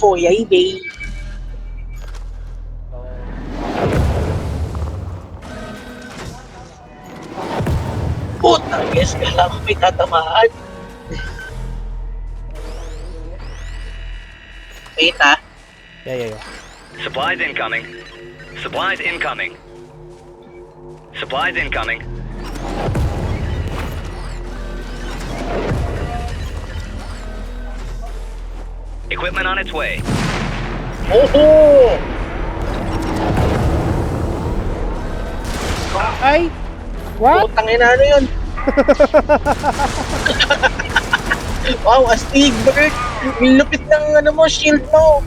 Foyay Bay. Puta, yes, kala ko may tatamaan. Wait ah. Yeah. Supplies incoming. Supplies incoming. Supplies incoming. Equipment on its way. Oh! Ay! What? Putang ina, ano yun? Wow, astig, Bert! Lupit ng ano mo, shield mo!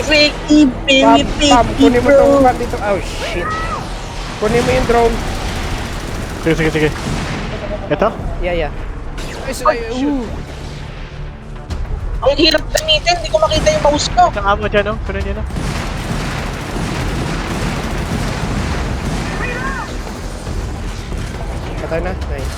Effective, very Pam, kunin effective, mo itong bro! pan dito. Oh, shit. Kunin mo yung drone. Sige. Ito? Yeah. Ang hirap gamitin, hindi ko makita yung mouse ko. Isang amo dyan, no? Kunin niya, no? Patay na. Nice.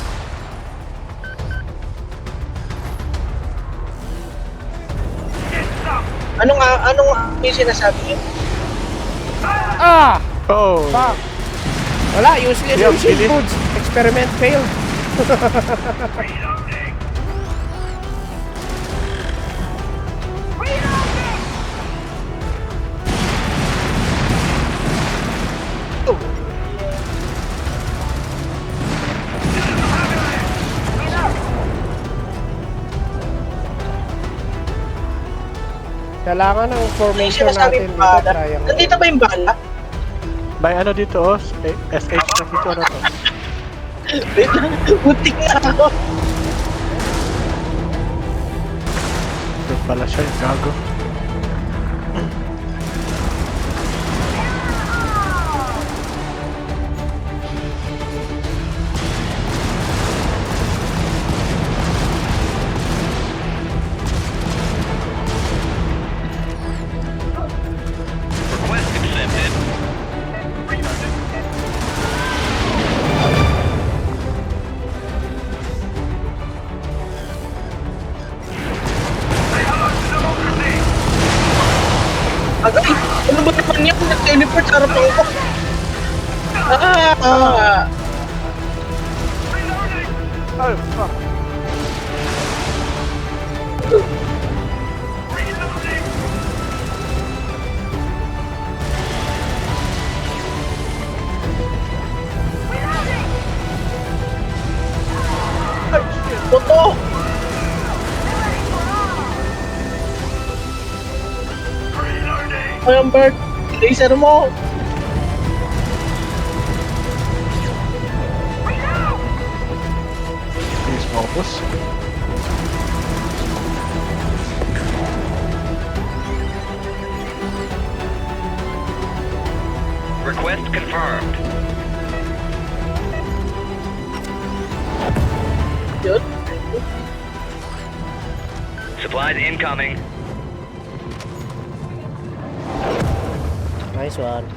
Anong yung sinasabi yun? Ah! Oh! Fuck! Wala, useless Yeah, yung shield bilis. foods. Experiment failed. Kailangan ng Yung formation sinasabi natin yung dito. bala. Triangle. Nandito ba yung bala? May ano dito, oh? SH na dito, ano to? Wait lang, butik na ako. Ito pala siya, yung gago. Request accepted. Agay, ano ba naman yan? Nag-teleport sa harapan ko. Oh, fuck. Totoo! Ayun, Bert. Laser mo! Please focus. Request confirmed. Yun. Supplies incoming. Nice one.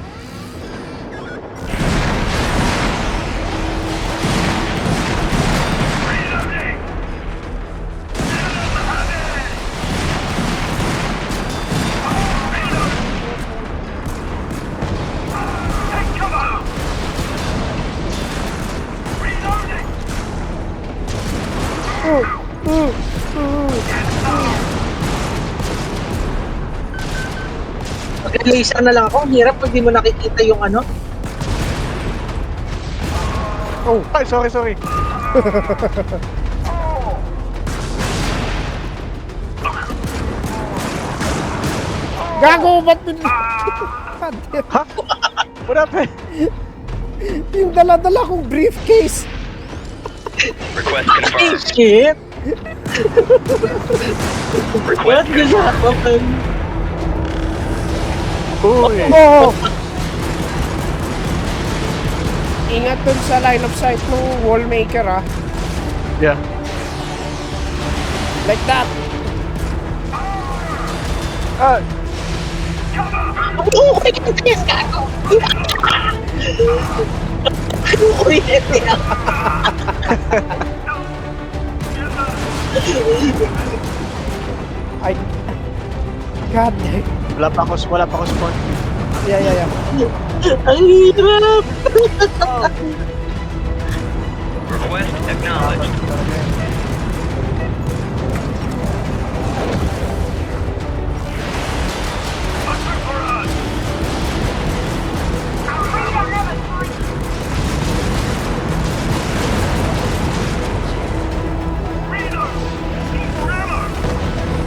Mag-laser na lang ako. Ang hirap pag di mo nakikita yung ano. Oh! Ay, sorry. Gago! Ba't bin... Ha? What happened? Yung dala-dala kong briefcase! Request Ay, confirmed. shit! What Request just happened? Uy! Oh! Ingat dun sa line of sight ng wallmaker ah. Yeah. Like that! Ah! Oo, yes, gago! Kuryente na. Ay, God damn. Wala pa ako spawn. Yeah. Ang hirap! Request acknowledged.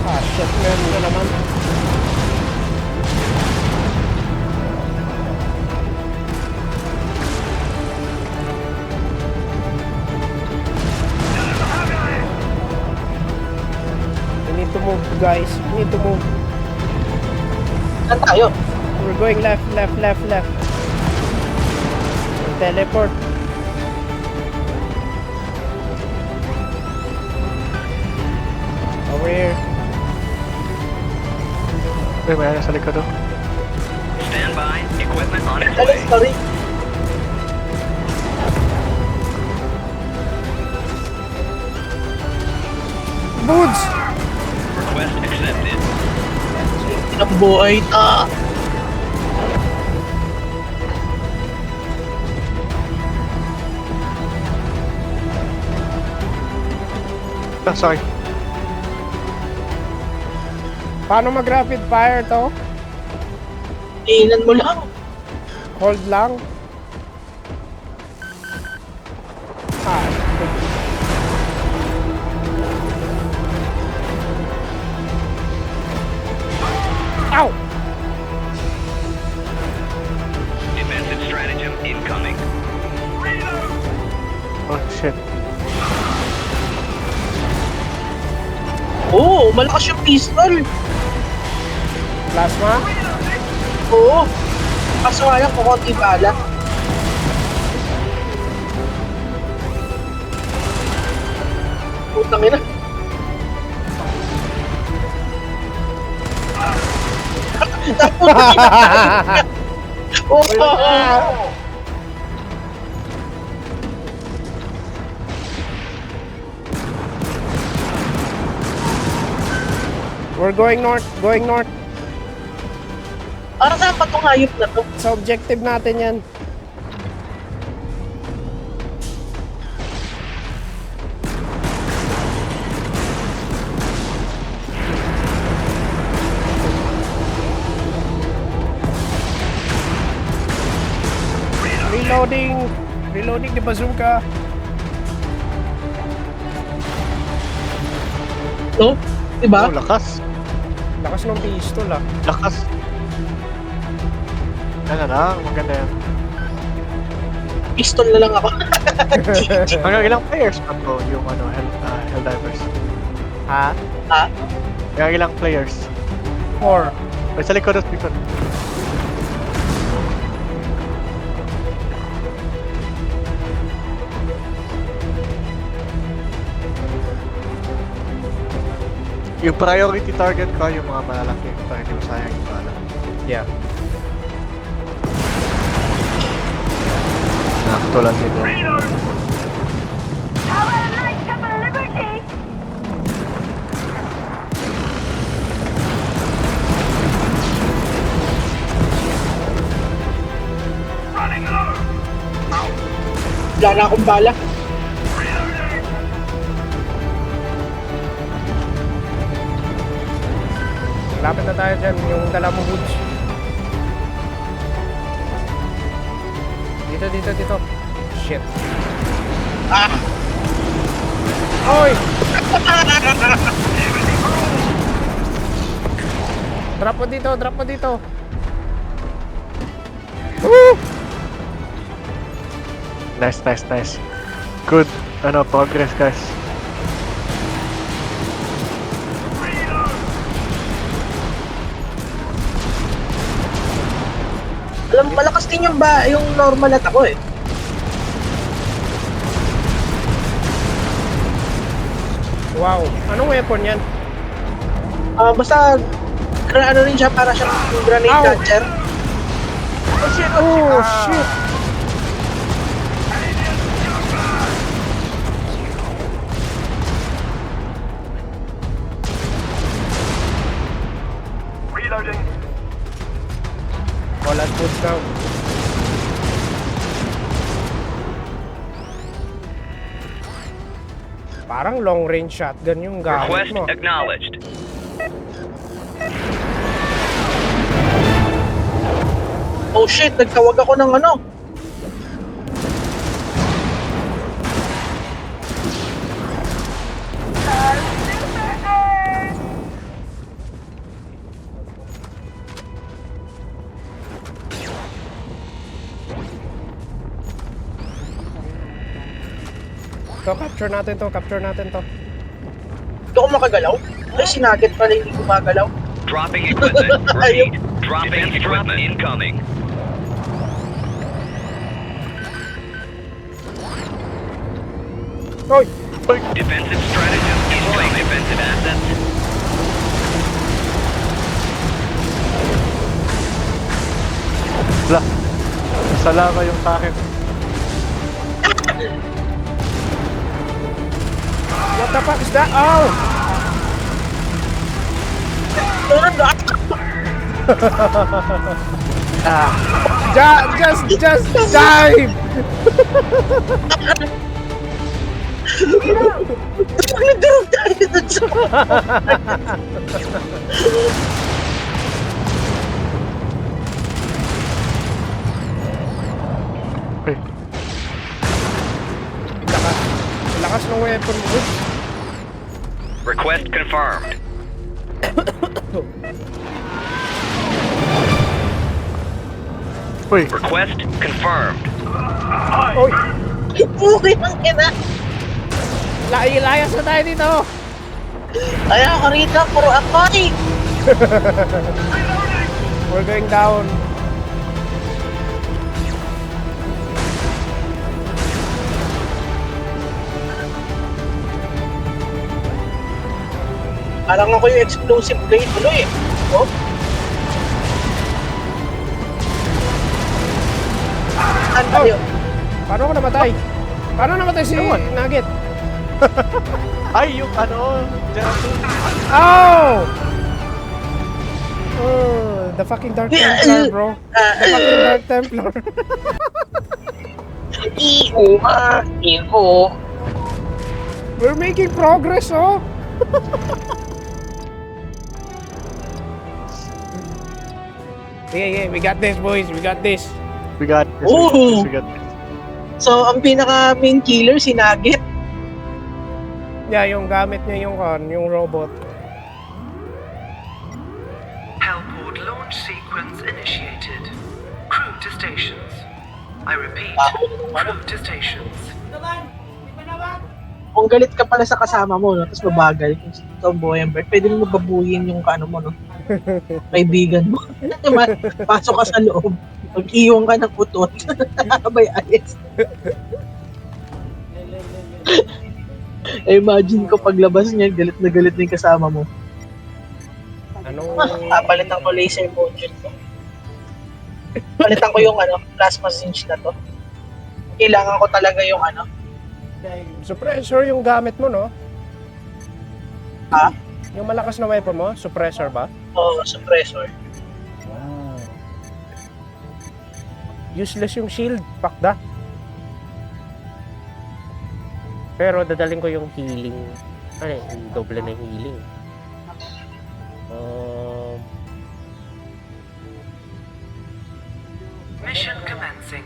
Ah, shit, meron na naman. We need to move, guys. We need to move. Saan tayo? We're going left. Teleport. Over here. Uy, may ano sa likod oh. Stand by. Equipment on its Ano, way. sorry. Boots! Request accepted. Ang buhay ta! Ah, sorry. Paano mag-rapid fire to? Tingnan mo lang. Hold lang. Ah, ow! Defensive stratagem incoming. Oh, shit. Oo, malakas yung pistol. Plasma? Oo. Kaso nga lang, kukunti bala. Putang ina. Oh! We're going north. Para saan pa itong hayop na to? Sa objective natin yan. Reloading the bazooka. No? Diba? Oh, lakas. Lakas ng pistol ah. Lakas. Ano lang, maganda yan. Pistol na lang ako. Hanggang ilang players pa to yung ano, Helldivers? Ha? Ha? Hanggang ilang players? 4. Ay, sa likod at likod. Yung priority target ko yung mga malalaki para hindi masayang yung bala. Yeah. Nakatulad nito. Wala na akong bala. Lapit na tayo dyan, yung dala mo boots. Dito. Shit. Ah! Oy! Drop mo dito. Woo! Nice. Good, progress guys. Alam, malakas din yung normal at ako eh. Wow. Anong weapon yan? Basta, ano rin siya, para siyang grenade Ow! launcher. Oh, shit. That puts down. Parang long range shotgun yung gamit Request mo. acknowledged. Oh shit, nagtawag ako ng ano. So, capture natin to, capture natin to. Hindi ako makagalaw. Ay, sinagit pala hindi gumagalaw. Dropping equipment. Repeat. Dropping equipment incoming. Hoy! Defensive stratagem incoming. Defensive assets. Wala. Nasala ka yung sa akin. What the fuck is that? Oh! Just dive! Nagdarog tayo dun sa... Ay, Lakas ng weapon mo. Request confirmed. uy, Request confirmed. Oy! Puki ang ina. Layas na tayo dito! Kaya ako rito, puro ako eh. We're going down. Parang ako yung explosive blade tuloy eh. Oh, ano tayo? Paano ako namatay? Paano namatay si Nugget? ay, yung ano, Jeratin. Oh! Oh, the fucking Dark Templar, bro. The fucking Dark Templar. Iyo ha, iyo. We're making progress, oh! Yeah, we got this, boys. We got this. We got this, Ooh. we got this. So, ang pinaka main killer si Nugget. Yeah, yung gamit niya yung robot. Hellport launch sequence initiated. Crew to stations. I repeat, crew to stations. Kung galit ka pala sa kasama mo, no, tapos mabagal, kung si Tomboy and Bert, pwede mo babuyin yung ano mo, no? Kaibigan mo. Pasok ka sa loob, mag-iwan ka ng utot. Abay, ayos. Imagine ko paglabas niya, galit na yung kasama mo. Anong... Palitan ko laser module to. Palitan ko yung plasma cinch na to. Kailangan ko talaga yung Suppressor yung gamit mo, no? Ha? Yung malakas na weapon mo, suppressor ba? Suppressor. Wow. Useless yung shield, pakda. Pero dadaling ko yung healing. Ano yung doble na yung healing. Mission commencing.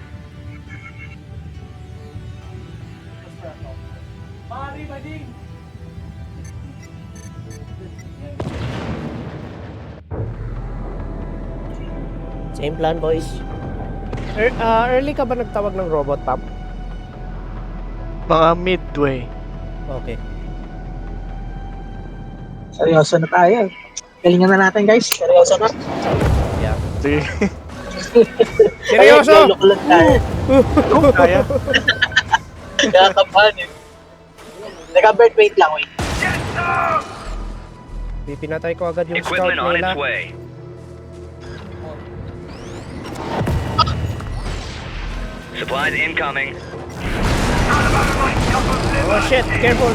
Same plan, boys. Early ka ba nagtawag ng robot, Pop? Mga midway. Okay. Seryoso na tayo. Galingan na natin, guys. Seryoso na. Yeah. Sige. Seryoso? Ay, lulok lang tayo. Kung kaya. Nakakabahan eh. Teka, Bert, wait lang, wait. Pinatay ko agad yung scout Equipment on nila. its way. Supplies incoming. Oh shit, careful.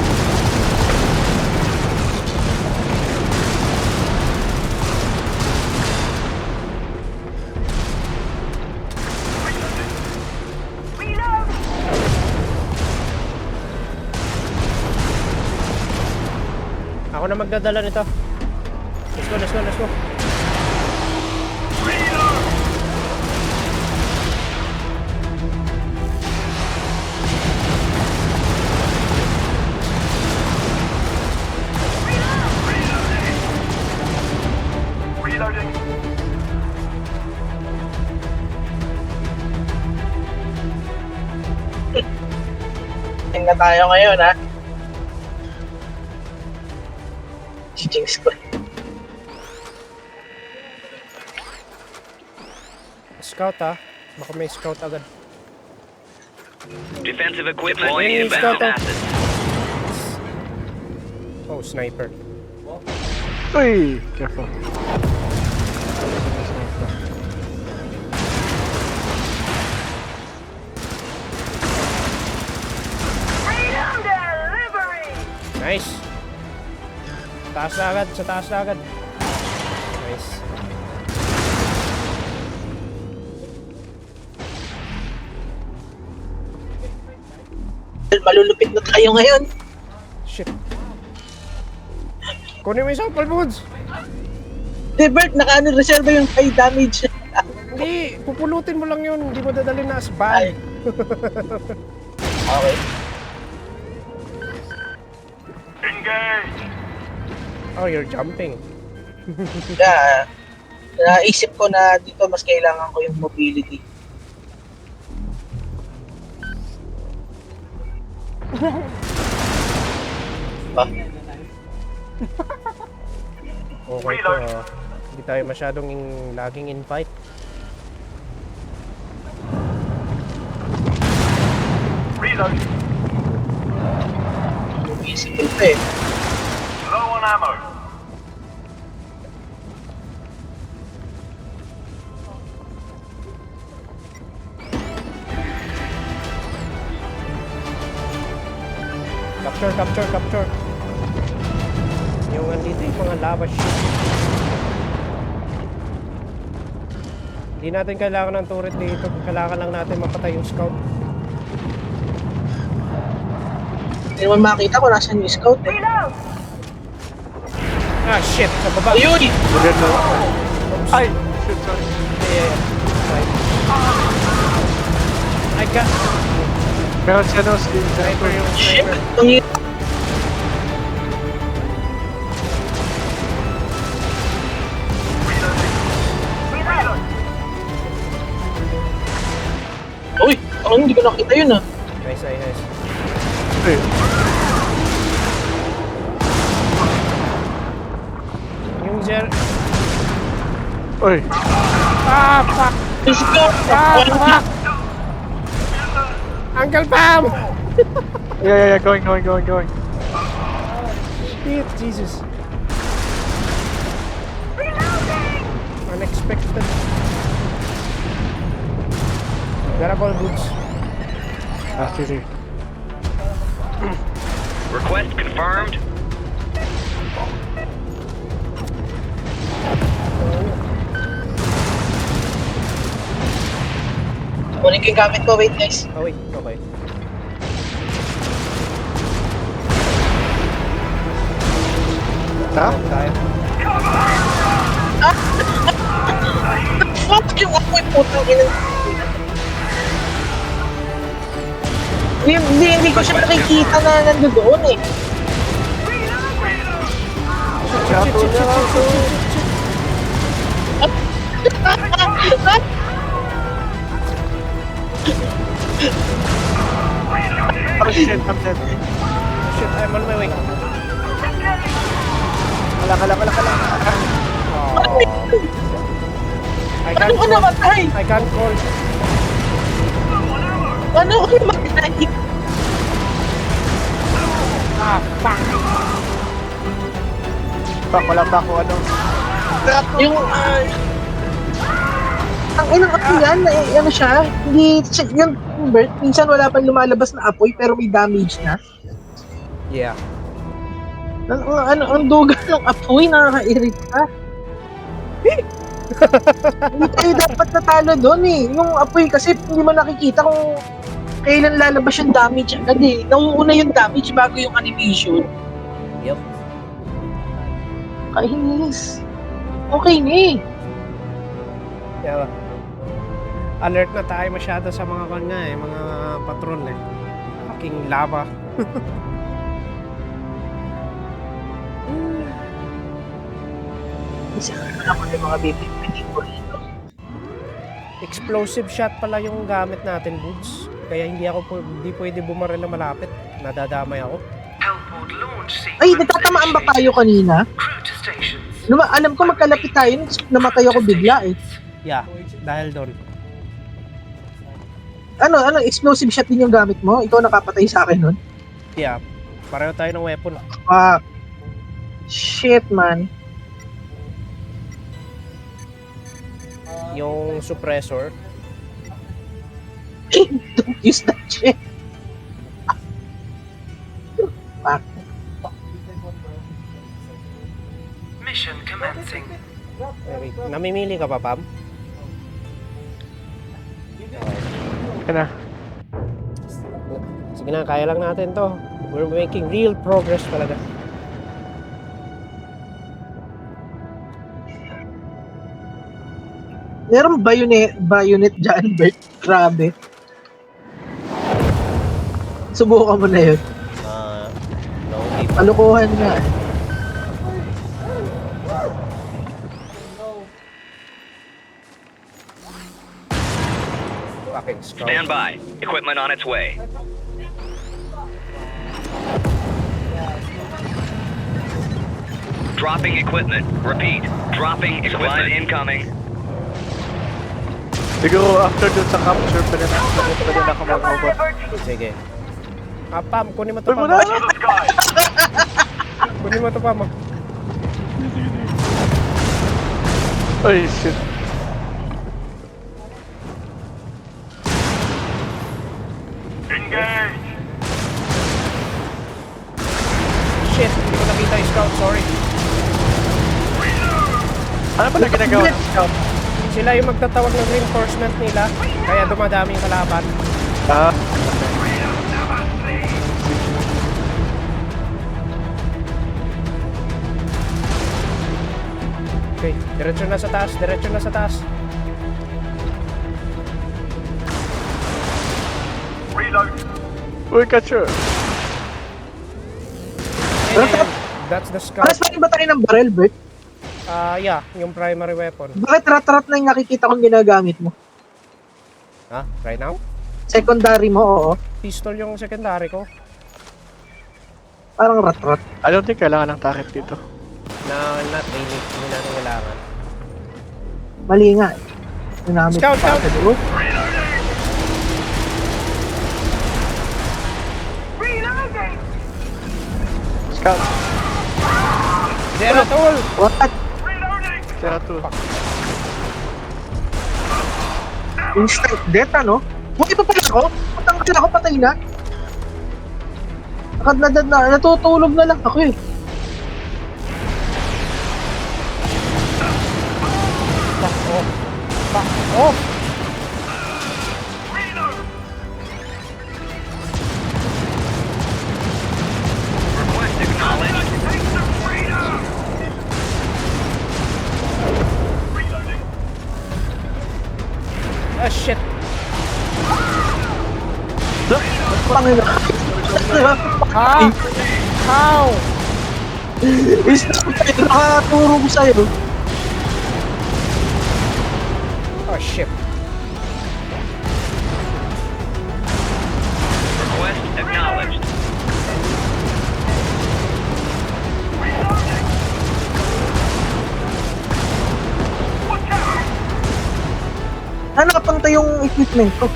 Ako na magdadala nito. Let's go, let's go, let's go. Tingnan tayo ngayon, ha? Jinx ko. Scout ha. Baka may scout agad. Defensive equipment Hey, inbound Scott. assets. Oh, sniper. Uy! Careful. Nice. Taas na agad, sa taas na agad. Nice. Malulupit na tayo ngayon. Shit. Kunin mo yung sample boots. Di Bert, naka-ano reserve yung high damage. Hindi, pupulutin mo lang yun. Hindi mo dadalhin na as ban. Okay. Oh, you're jumping. Kaya, naisip ko na dito mas kailangan ko yung mobility. Ba? Okay to. Hindi tayo masyadong laging in fight. Isip ko eh. Low on ammo. Capture, capture, capture. Yung andito yung mga lava shit. Hindi natin kailangan ng turret dito. Kailangan lang natin mapatay yung scout. Hindi naman makita ko nasan yung scout eh. Ah, shit! Sa baba! Ayun! Maganda na. Ay! Shit, sorry. Yeah. Right. I got... Meron siya no, Steve. Sniper yung Shit! sniper. Ang hirap. Uy! Ako hindi ko nakita yun ah. Nice, nice, nice. Uy! Yung zer... Uy! Ah, fuck! Yung scout! Ah, fuck! Uncle Pam! Yeah, going. Shit, Jesus. Unexpected. Grab all goods. Ah, sige. Request confirmed. Kunin ko yung gamit ko. Wait guys. Oh, wait. Okay. Ha? Tayo. Fuck yung ako yung putang ina. Hindi ko siya nakikita na nandoon eh. Oh shit, I'm dead. Shit, I'm on my way. Kala. Oh. I Ano can't ko namatay? I can't call. Ano ko namatay? Ah, fuck! Fuck, wala pa ako ano. Yung ang inang apoy yan, ano siya, hindi, yung Bert, minsan wala pang lumalabas na apoy pero may damage na. Yeah. Ang duga ng apoy, nakaka-irita. Hindi tayo dapat natalo doon eh. Yung apoy kasi hindi mo nakikita kung kailan lalabas yung damage agad eh. Nauuna yung damage bago yung animation. Yep. Kainis. Okay na eh. Kaya, alert na tayo masyado sa mga kanya eh, mga patrol eh. Aking lava. Isa na ako yung mga bibig ko rito. Explosive shot pala yung gamit natin, Goods. Kaya hindi pwede bumaril na malapit. Nadadamay ako. Hellport launch sequence Ay, natatamaan ba tayo kanina? Crew to stations. Alam ko magkalapit tayo, namatay ako bigla eh. Yeah, dahil doon. Ano, explosive shot din yung gamit mo? Ikaw nakapatay sa akin nun? Yeah, pareho tayo ng weapon. Fuck. Shit, man. Yung suppressor. Don't use that shit. Fuck. Mission commencing. Okay. Namimili ka pa, Pam? Yan na. Sige na, kaya lang natin to. We're making real progress talaga. Meron bayonet dyan, Bert. Grabe. Subukan mo na yun. No, hindi pa. Palukuhan nga. Fucking scout. Stand by. Equipment on its way. Dropping equipment. Repeat. Dropping equipment incoming. Siguro after dun sa capture, pwede na ako mag-over. Sige. Pam, kunin mo to, Uy, Pam. muna! Kunin mo to, Pam. Ay, shit. Engage. Shit, hindi ko nakita yung scout, sorry. Ano ba na ginagawa ng scout? Sila yung magtatawag ng reinforcement nila, kaya dumadami yung kalaban. Ah, Okay, diretso na sa taas, diretso na sa taas. Reload. uy, catcher. And that's the scout. Paras pa rin ba tayo ng barrel, Bert? Yeah, yung primary weapon. Bakit rat-rat na yung nakikita kong ginagamit mo? Ha? Right now? Secondary mo, oo. Pistol yung secondary ko. Parang rat-rat. I don't think kailangan ng turret dito. No, not really. Hindi natin kailangan. Mali nga. Ginamit Scout, ko pa scout! sa doon. Scout, Zero tool! What? Sera 2. Instant death, ano? Buhay pa pala ako? Putang ka ako, patay na. Natutulog na lang ako eh. Back off! Back off! Request acknowledged. Ah, shit! Pangina. Ha? How? Nakaturo ko sa'yo. Oh, shit. Request acknowledged. Napunta yung equipment ko.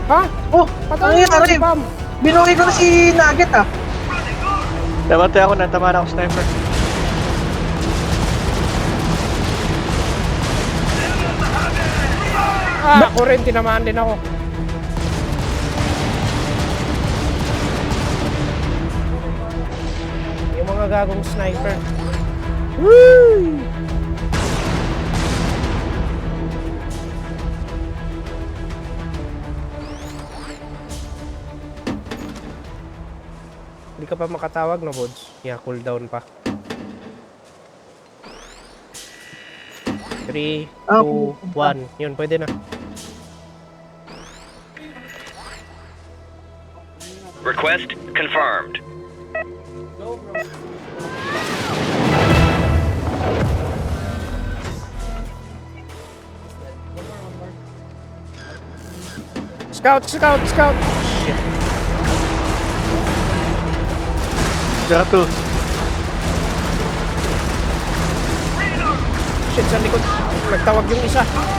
Ha? Oh, Patay ano na si yan? Pam! Binuhay ko na si Nugget ah. Namatay ako, natamaan ako sniper. Ah, ako rin, tinamaan din ako. Yung mga gagong sniper. Woo! Hindi Hindi ka pa makatawag, no, Bods? Yeah, cooldown pa. 3, 2, 1. Yun, pwede na. Request confirmed. Scout! Scout! Scout! Shit. Gato. Shit, sa likod. Nagtawag yung isa. Supplies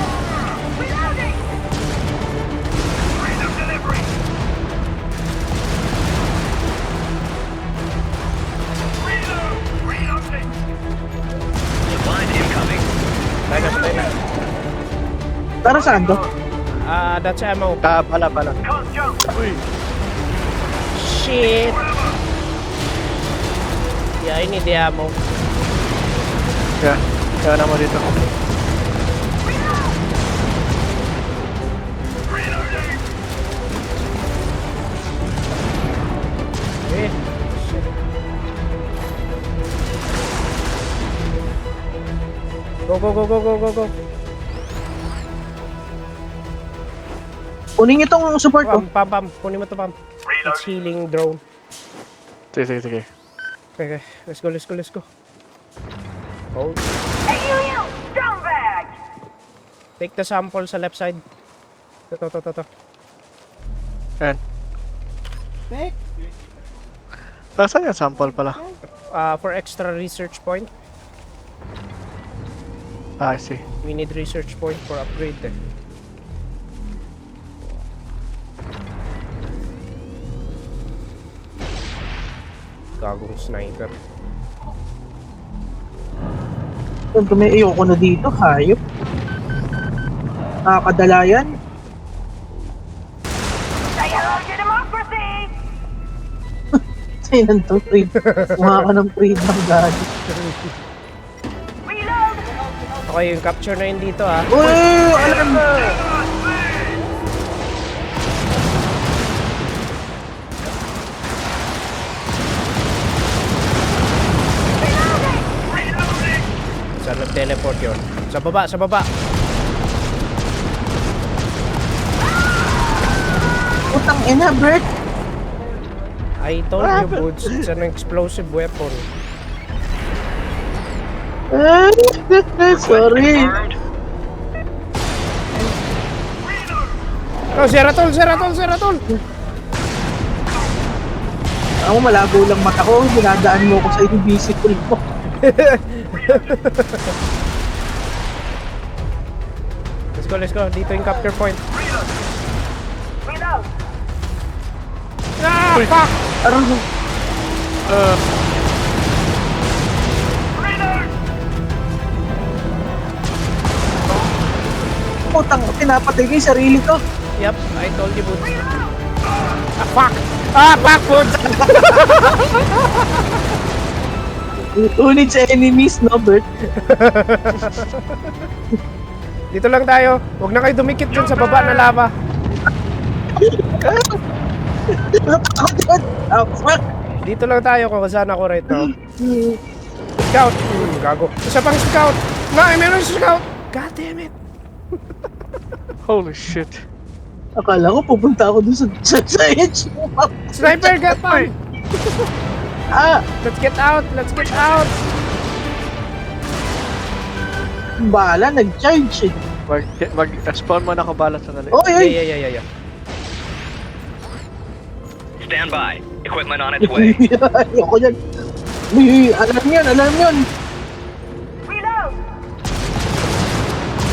incoming. Tayo na, tayo na. Para saan to? That's ammo. Pala. Can't jump. Uy. Shit! Yeah, I need the ammo. Yeah. Kaya naman dito. Eh. Go. Kunin itong support ko. Pam. Kunin mo to, Pam. It's healing drone. Sige. Okay. Let's go. Hold. Hey, you! Scumbag! Take the sample sa left side. To. Ayan. Nasaan yung sample pala? For extra research point. I see. We need research point for upgrade eh. Gagong sniper. Kung may ayoko na dito, hayop. Nakakadala yan. Say hello to democracy! Sa'yo nang to, freedom. Kuha ka ng freedom, gagi. Reload! Okay, yung capture na yun dito ah. Uy! Alarm! Saan nag-teleport yun? Sa baba. Putang ina, Bert! I told you, Boots, it's an explosive weapon. Sorry. Confirmed. Oh, Seratol! Ako malabo lang mata ko, dinadaan mo ko sa invisible mo. Let's go. Dito yung capture point. Reload! Ah, fuck! Aron, putang, pinapatay ko yung sarili ko. Yep, I told you, Boots. Fuck! Fuck, Boots! Unit sa enemies, no, Bert? Dito lang tayo. Huwag na kayo dumikit dun sa baba na lava. Natakot yun. Ah, fuck. Dito lang tayo kung saan ako right now. Scout! Gago. Isa pang scout! Meron scout! God damn it! Holy shit. Akala ko pupunta ako dun sa edge. Sniper, get on! Let's get out! Bala, nag-charge eh. Mag-spawn mo na ako balat sa nali. Oy! Yeah. Stand by. Equipment on its way. Ayoko yan. Uy, alarm yun. Reload!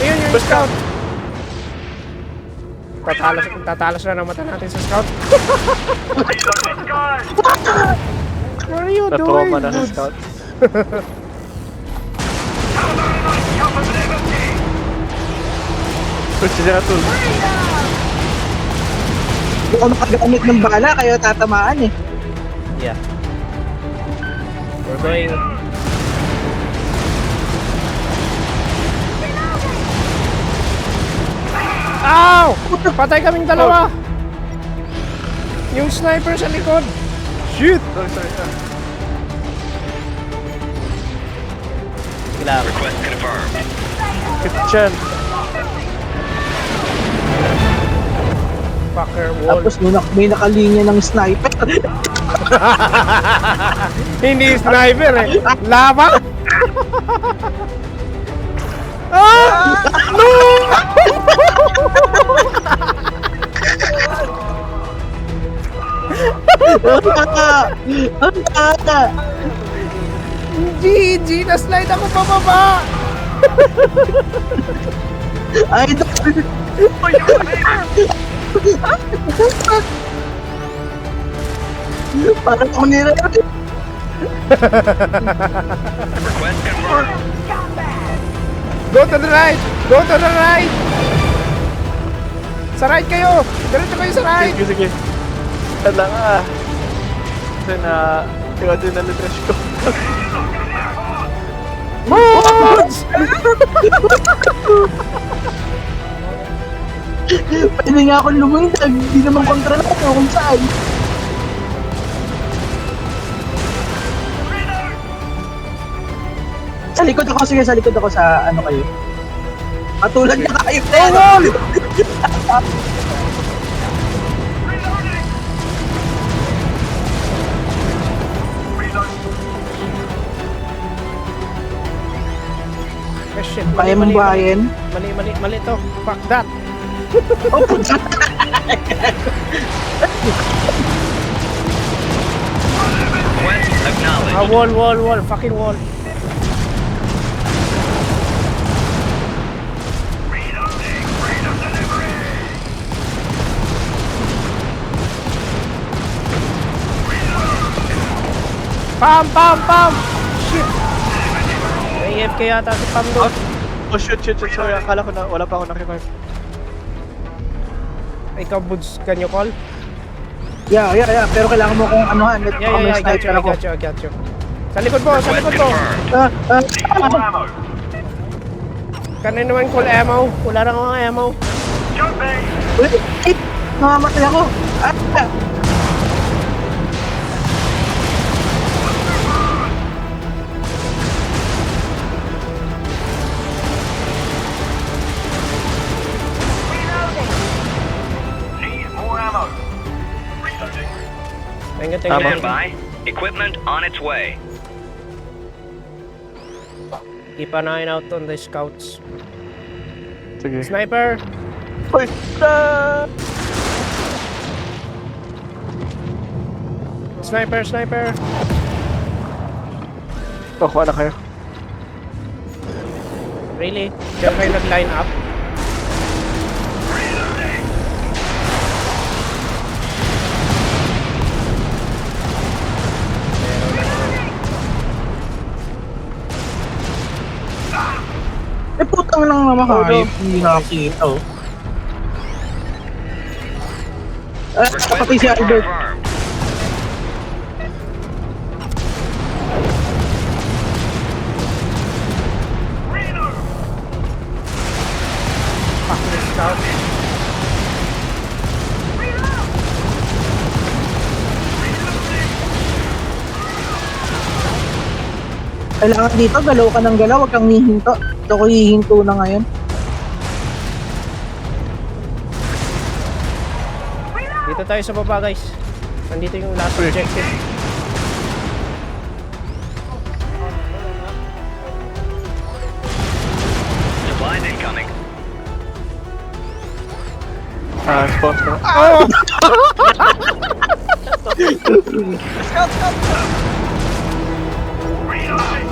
Ayun yung scout! Tatalas na ng mata natin sa scout. Reloading, guys! What are you doing? Natrauma na sa scout. Uy, si Zeratul. Hindi ako makagamit ng bala, kaya tatamaan eh. Yeah. We're going... Ow! Patay kaming dalawa! Yung sniper sa likod! Shoot! Sorry. Sige lang. Request confirmed. Kitchen. Fucker wall. Tapos may nakalinya ng sniper. Hindi sniper eh. Lava! Ah! No! GG! Na-slide ako pababa! Ay, parang ako nila. Request confirmed. Go to the right! Go to the right! Sa right kayo! Diretso kayo sa right! Sige. Wala nga. Kasi ikaw din na-refresh ko. Mods! Pwede nga akong lumundag. Hindi naman kontra na ako kung saan. Sa likod ako, sige, sa likod ako sa ano kayo. Katulad na kayo. Wall! Eh, shit, Kaya mong bayan. Mali to. Fuck that. Oh, puta. Request acknowledged. Wall. Fucking wall. Pam! Shit! May AFK yata si Pam doon. Oh shoot. Sorry, akala ko na wala pa ako nakikive. Ikaw, Buds, can you call? Yeah. Pero kailangan mo kung anuhan. Yeah, I got you. Sa likod mo! Request confirmed. Full ammo. Kanina naman call ammo. Wala na akong ammo. Jumping. Wait, mamamatay ako. Need more ammo. Reloading. Thank Stand you. by. Equipment on its way. Keep an eye out on the scouts. Sige. Sniper! Uy! Sniper! Kuha na kayo. Really? Diyan kayo nag-line up? Eh, putang lang naman hayop. Hindi nakakita, oh. Request Kapatay si Albert. confirmed. Fucking scout. Kailangan dito, galaw ka ng galaw, wag kang hihinto. Ito ko hihinto na ngayon. Dito tayo sa baba, guys. Nandito yung last objective. Supplies incoming. Spawn ko. Oh!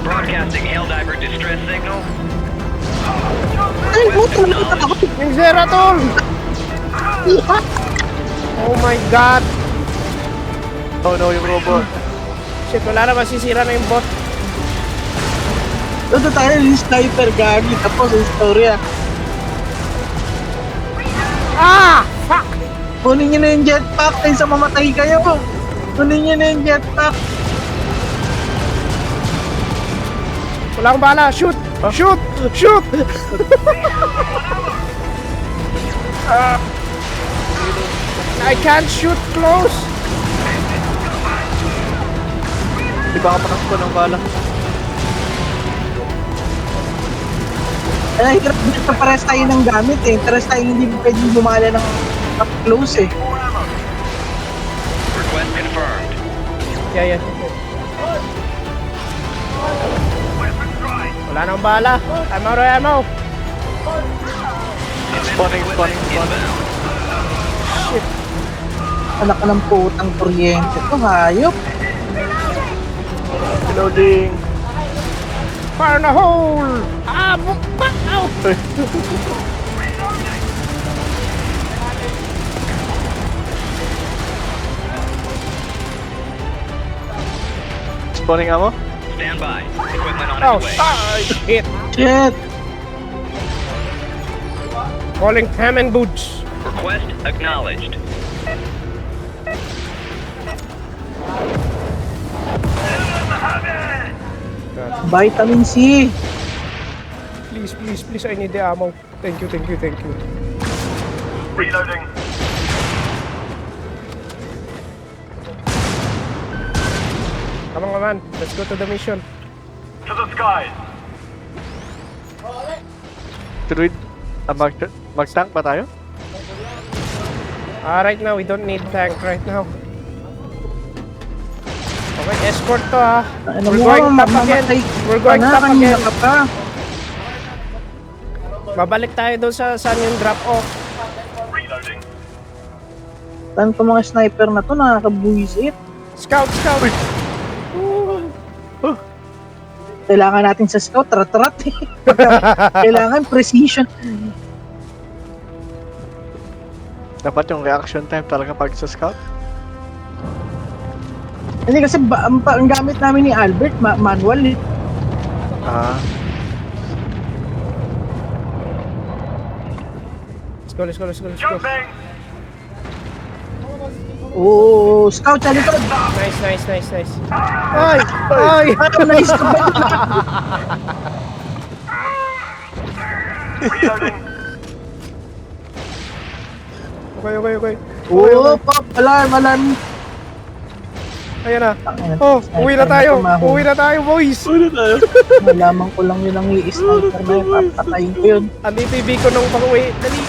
Broadcasting Helldiver distress signal. Ay, puto na kita ako. Yung Zeratol! Oh my god! Oh no, yung robot. Shit, wala na masisira na yung bot. Ito tayo yung sniper gagi. Tapos yung istorya. Ah! Fuck! Kunin nyo na yung jetpack kaysa mamatay kayo. Kunin nyo na yung jetpack. Wala akong bala! Shoot! Shoot! Shoot! I can't shoot close! Di ba ako makakpo ng bala? Ay, hirap din sa pares tayo ng gamit eh. Pares tayo hindi pwedeng bumala ng up close eh. Request confirmed. Yeah. Wala nang bala. Ammo. Spawning. Anak ka ng putang kuryente to, hayop. Reloading. Fire in the hole! Ow! Spawning ammo? Stand by. Equipment on Oh, its way. shit! Shit. Calling Hammond Boots. Request acknowledged. Vitamin C. Please, I need the ammo. Thank you. Reloading. Come on, let's go to the mission. To the skies. Druid. Mag-tank ba tayo? Right now, we don't need tank right now. Okay, escort to ha. Ano We're mo, going top again. mamatay We're going ka na, top kanina again. ka pa. Babalik tayo doon sa saan yung drop off. Reloading. Saan ko mga sniper na to, nakakabuisit. Scout! Kailangan natin sa scout, rat-rat eh. Kailangan precision. Dapat yung reaction time talaga pag sa scout. Hindi kasi ang gamit namin ni Albert, manual eh. Let's go. Jumping. Oo, scout sa likod. Nice. Ay! Nice ka ba? Reloading. Okay. Oo, pop, alarm. Ayan na. Tangina, Oh, sniper uwi na tayo, boys! Malaman ko lang yun ang i-sniper na yun, papatayin ko yun. Andito yung beacon ng pang-uwi. Dali!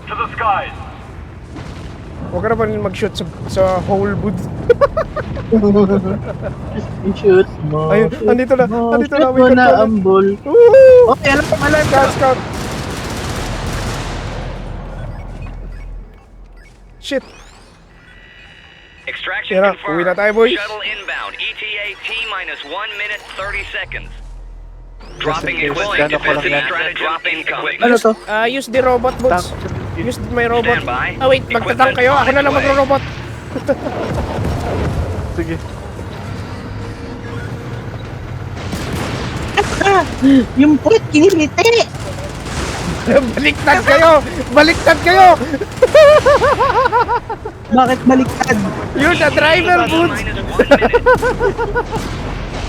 To the skies. Huwag ka na pa rin mag-shoot sa whole booth. Shoot mo. Ayun, andito na, Shoot we mo can na call it. ang ball. Woohoo! Okay, alam. Scout! Shit! Extraction Tira, confirmed. uwi na tayo, boys. Shuttle inbound. ETA T-minus 1 minute 30 seconds. Dropping Yes, equipment. gano'n ko lang Defensive yan. strategy dropping equipment. Ano to? Use the robot boots. Tank. Use my robot. Stand by. Wait, magtatang kayo. Ako na lang magro-robot. Sige. Yung puwet, kiniliti. Baliktad kayo! Bakit baliktad? You're the driver, Boots! Minus 1 minute.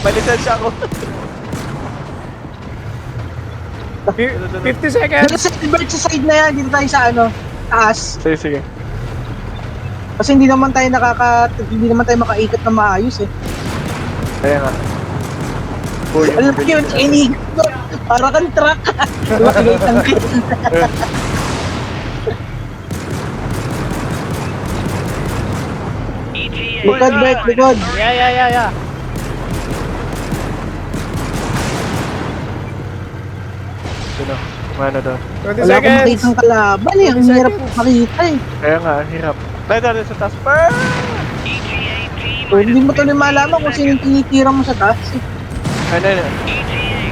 May lisensya ako. 50 seconds! Sa Albert sa side na yan, dito tayo sa taas. Sige. Kasi hindi naman tayo makaikot na maayos eh. Kaya nga. Alam mo yun, inig ko. Para kang truck. Makagay tangkin. ETA. Likod, Bert, likod. Yeah. Sino? Ano doon? 20 Wala akong seconds! makitang kalaban eh. Ang 20 hirap seconds. makita eh. Kaya nga, hirap. Tayo sa taas. Burn! ETA So, hindi mo T-minus tuloy malaman kung sino yung tinitira mo sa taas eh. Ano. ETA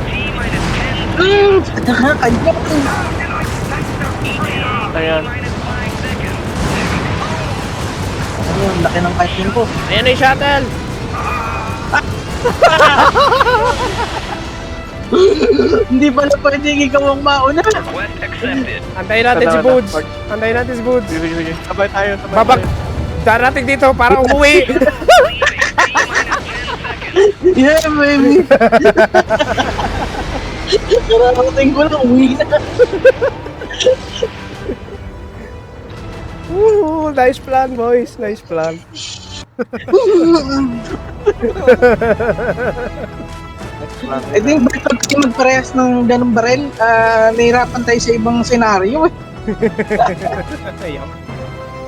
T-minus 10 Kanya ko eh. Ayan. minus 5 seconds. Ayun, laki ng fighting ko. Ayan na yung shuttle! Hindi pala pwedeng ikaw ang mauna. Request accepted. Antayin natin si Boots! Sige. Sabay tayo. Babag! Darating dito para umuwi! Leaving T-minus 10 seconds. Yeah, baby. Kararating ko lang, uwi na. Woo! Nice plan, boys! Nice plan. Eh di, bakit pag tayo magparehas ng ganong barel, nahirapan tayo sa ibang senaryo eh. Ayun.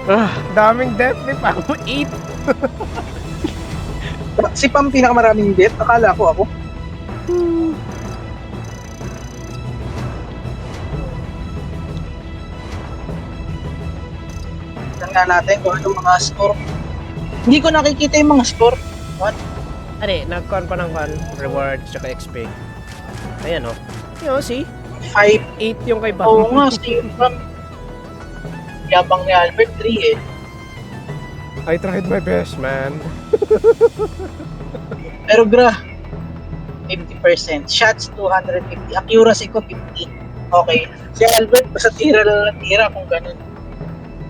Ah, Daming death ni Pam. 8. Si Pam pinakamaraming death, akala ko ako. Tingnan natin kung ano mga score. Hindi ko nakikita yung mga score. What? Ano, nag-con pa ng rewards tsaka XP. Ayan o. Yun, see? 5. 8 yung kay Oo Pam. nga, si Pam. Yabang ni Albert, 3 eh. I tried my best, man. Pero 50%. Shots, 250. Accuracy ko, 50. Okay. Si Albert, basta tira lang ng tira kung ganun.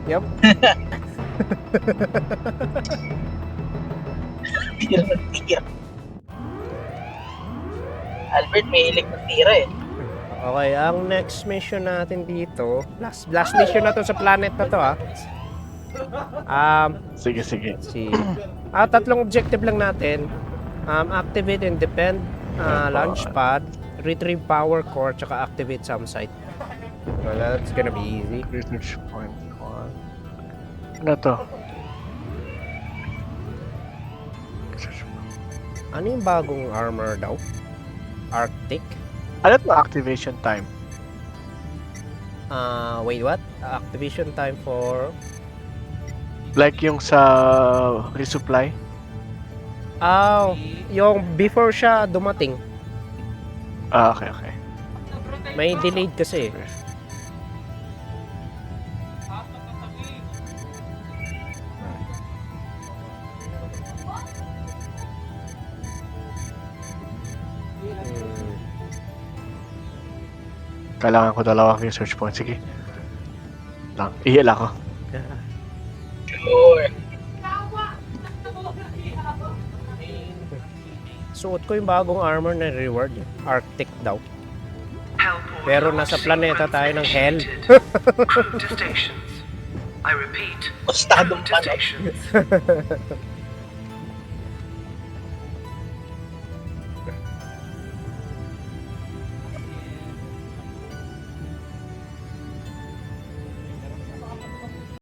Yup. Tira ng tira. Albert, may hilig ng tira eh. Okay, ang next mission natin dito, last mission na to sa planet na to sige, sige. tatlong objective lang natin. Activate and defend launch pad, retrieve power core, tsaka activate SAM site. Well, that's gonna be easy. Research point 1. Ano to? Ano yung bagong armor daw? Arctic? Ano to activation time? Wait, what? Activation time for... Like yung sa resupply? Yung before siya dumating. Okay, okay. May delayed kasi. Kailangan ko dalawang research point. Sige. Lang. Ihil ako. Sure. Suot ko yung bagong armor na reward. Arctic daw. Hellport Pero launch nasa planeta sequence tayo ng hell. initiated. Crew to stations. I repeat, Kostadong crew to paano. stations.